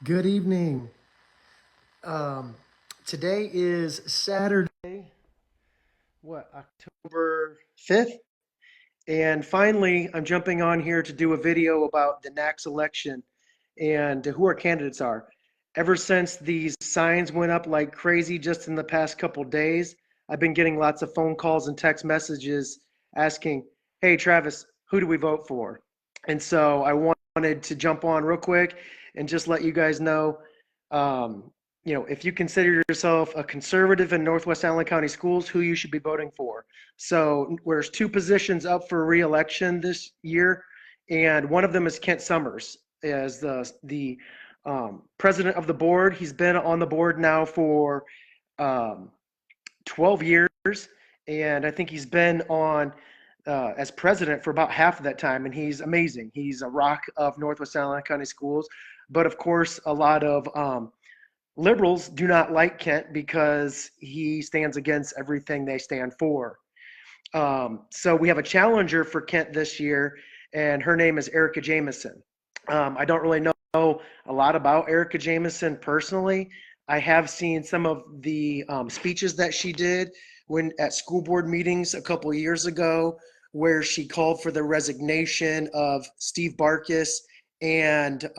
Good evening. Um, Today is Saturday, October 5th? And finally, I'm jumping on here to do a video about the next election and who our candidates are. Ever since these signs went up like crazy just in the past couple days, I've been getting lots of phone calls and text messages asking, "Hey, Travis, who do we vote for?" And so I wanted to jump on real quick and just let you guys know, um, if you consider yourself a conservative in Northwest Allen County Schools, who you should be voting for. So there's two positions up for reelection this year, and one of them is Kent Summers as the president of the board. He's been on the board now for um, 12 years, and I think he's been on as president for about half of that time, and he's amazing. He's a rock of Northwest Allen County Schools, but of course, a lot of liberals do not like Kent because he stands against everything they stand for. So we have a challenger for Kent this year, and her name is Erica Jameson. I don't really know a lot about Erica Jameson personally. I have seen some of the speeches that she did when at school board meetings a couple of years ago, where she called for the resignation of Steve Barkus and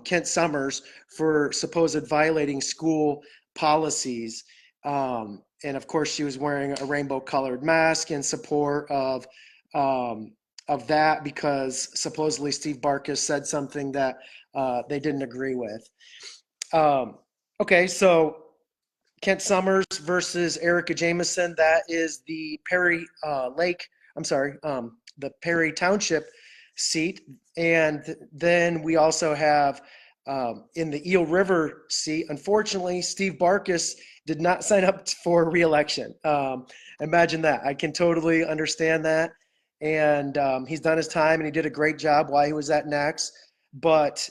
Kent Summers for supposed violating school policies. And of course, she was wearing a rainbow-colored mask in support um, of that because supposedly Steve Barkus said something that they didn't agree with. Um, okay, so Kent Summers versus Erica Jameson. That is the Perry Lake. I'm sorry, the Perry Township seat, and then we also have in the Eel River seat. Unfortunately, Steve Barkus did not sign up for reelection. Imagine that. I can totally understand that, and he's done his time, and he did a great job while he was at Next. But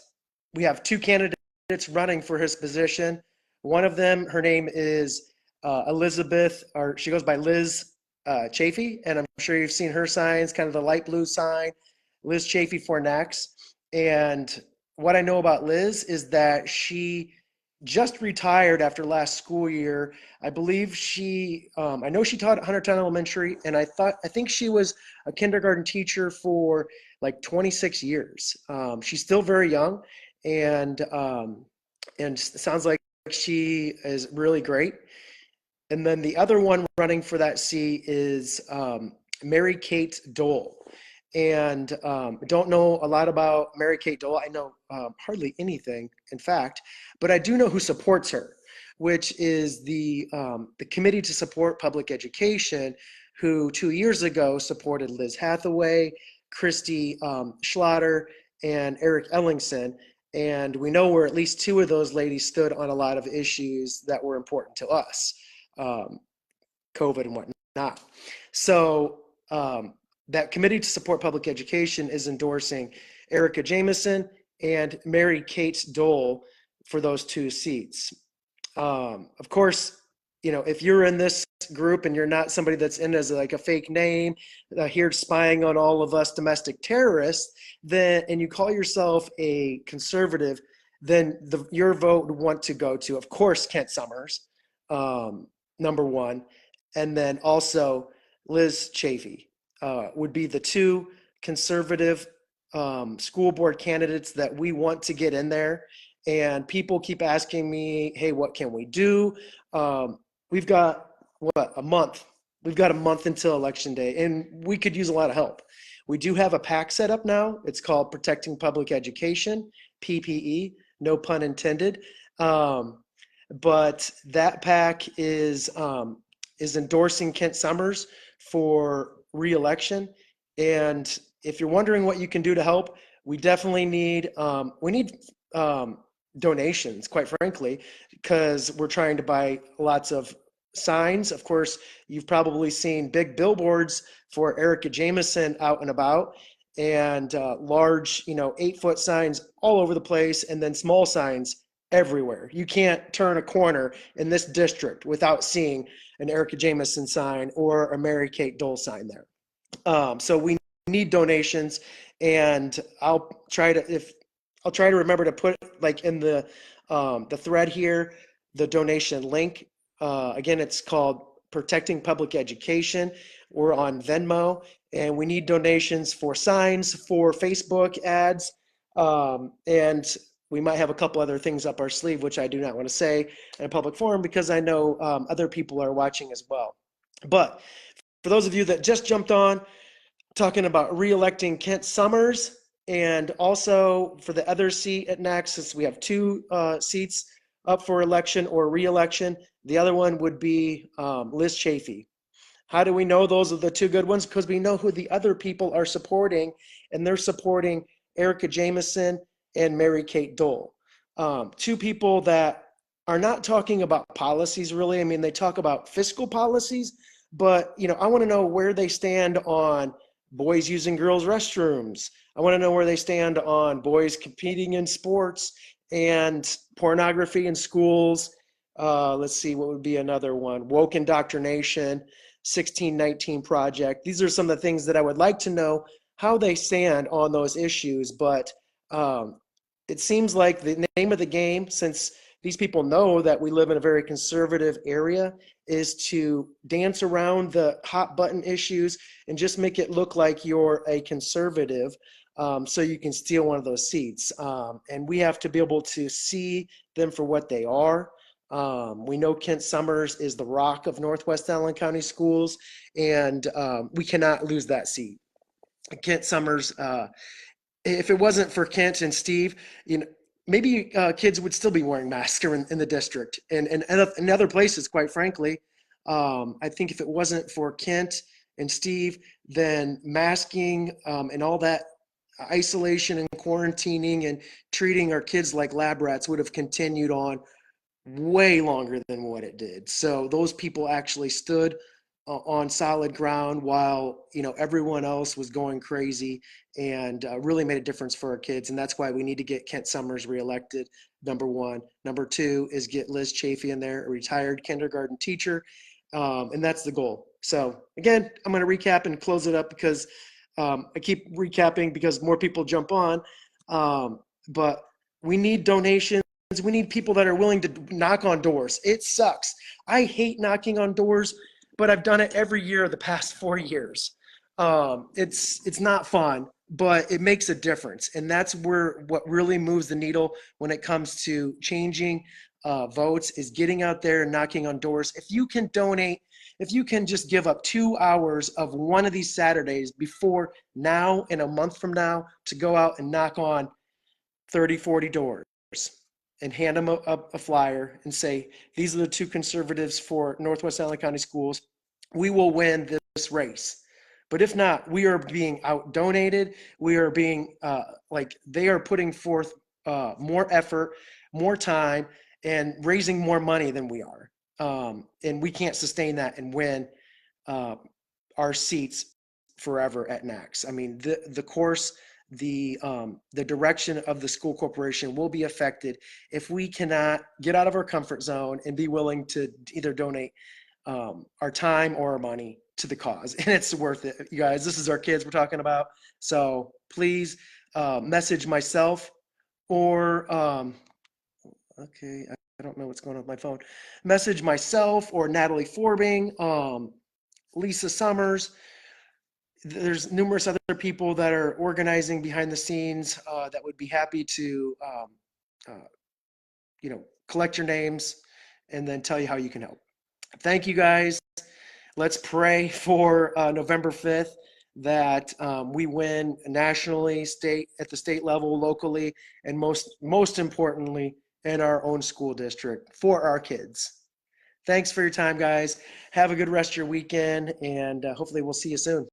we have two candidates running for his position. One of them, her name is Elizabeth, or she goes by Liz Chafee, and I'm sure you've seen her signs, kind of the light blue sign, Liz Chafee for next. And what I know about Liz is that she just retired after last school year. I believe I know she taught at Huntertown Elementary, and I think she was a kindergarten teacher for like 26 years. She's still very young, and sounds like she is really great. And then the other one running for that seat is Mary Kate Dole. And don't know a lot about Mary Kate Dole. I know hardly anything, in fact, but I do know who supports her, which is the Committee to Support Public Education, who 2 years ago supported Liz Hathaway, Christy Schlatter, and Eric Ellingson. And we know where at least two of those ladies stood on a lot of issues that were important to us, um, COVID and whatnot. So that Committee to Support Public Education is endorsing Erica Jameson and Mary Kate Dole for those two seats. Of course, if you're in this group and you're not somebody that's in as like a fake name, here spying on all of us domestic terrorists, then and you call yourself a conservative, then your vote would want to go to, of course, Kent Summers, number one, and then also Liz Chafee would be the two conservative school board candidates that we want to get in there. And people keep asking me, "Hey, what can we do?" We've got a month. We've got a month until election day, and we could use a lot of help. We do have a PAC set up now. It's called Protecting Public Education, PPE, no pun intended. But that PAC is endorsing Kent Summers for reelection. And if you're wondering what you can do to help, we definitely need um, donations, quite frankly, because we're trying to buy lots of signs. Of course, you've probably seen big billboards for Erica Jameson out and about, and large, 8-foot signs all over the place, and then small signs everywhere. You can't turn a corner in this district without seeing an Erica Jameson sign or a Mary Kate Dole sign there. So we need donations, and I'll try to remember to put like in the the thread here, the donation link. Again, it's called Protecting Public Education. We're on Venmo, and we need donations for signs, for Facebook ads, and we might have a couple other things up our sleeve, which I do not want to say in a public forum because I know other people are watching as well. But for those of you that just jumped on, talking about re-electing Kent Summers, and also for the other seat at NACS, we have two seats up for election or re-election. The other one would be Liz Chafee. How do we know those are the two good ones? Because we know who the other people are supporting, and they're supporting Erica Jameson and Mary Kate Dole. Two people that are not talking about policies really. I mean, they talk about fiscal policies, but I want to know where they stand on boys using girls' restrooms. I want to know where they stand on boys competing in sports and pornography in schools. Let's see, what would be another one? Woke indoctrination, 1619 Project. These are some of the things that I would like to know how they stand on those issues. But it seems like the name of the game, since these people know that we live in a very conservative area, is to dance around the hot button issues and just make it look like you're a conservative, so you can steal one of those seats. And we have to be able to see them for what they are. We know Kent Summers is the rock of Northwest Allen County Schools, and we cannot lose that seat. Kent Summers, if it wasn't for Kent and Steve, maybe kids would still be wearing masks in the district and in other places, quite frankly. I think if it wasn't for Kent and Steve, then masking and all that isolation and quarantining and treating our kids like lab rats would have continued on way longer than what it did. So those people actually stood on solid ground while everyone else was going crazy, and really made a difference for our kids. And that's why we need to get Kent Summers reelected, number one. Number two is get Liz Chafee in there, a retired kindergarten teacher, and that's the goal. So again, I'm going to recap and close it up because I keep recapping because more people jump on, but we need donations. We need people that are willing to knock on doors. It sucks. I hate knocking on doors, but I've done it every year of the past 4 years. It's not fun, but it makes a difference. And that's what really moves the needle when it comes to changing votes is getting out there and knocking on doors. If you can donate, if you can just give up 2 hours of one of these Saturdays before now and a month from now to go out and knock on 30, 40 doors and hand them a flyer and say, these are the two conservatives for Northwest Allen County Schools, we will win this race. But if not, we are being out donated. We are being they are putting forth more effort, more time, and raising more money than we are. And we can't sustain that and win our seats forever at NACS. I mean, the course, the direction of the school corporation will be affected if we cannot get out of our comfort zone and be willing to either donate our time or our money to the cause. And it's worth it, you guys. This is our kids we're talking about. So please message myself or okay, I don't know what's going on with my phone. Message myself or Natalie Forbing, Lisa Summers. There's numerous other people that are organizing behind the scenes that would be happy to, collect your names and then tell you how you can help. Thank you, guys. Let's pray for November 5th that we win nationally, at the state level, locally, and most importantly, in our own school district for our kids. Thanks for your time, guys. Have a good rest of your weekend, and hopefully we'll see you soon.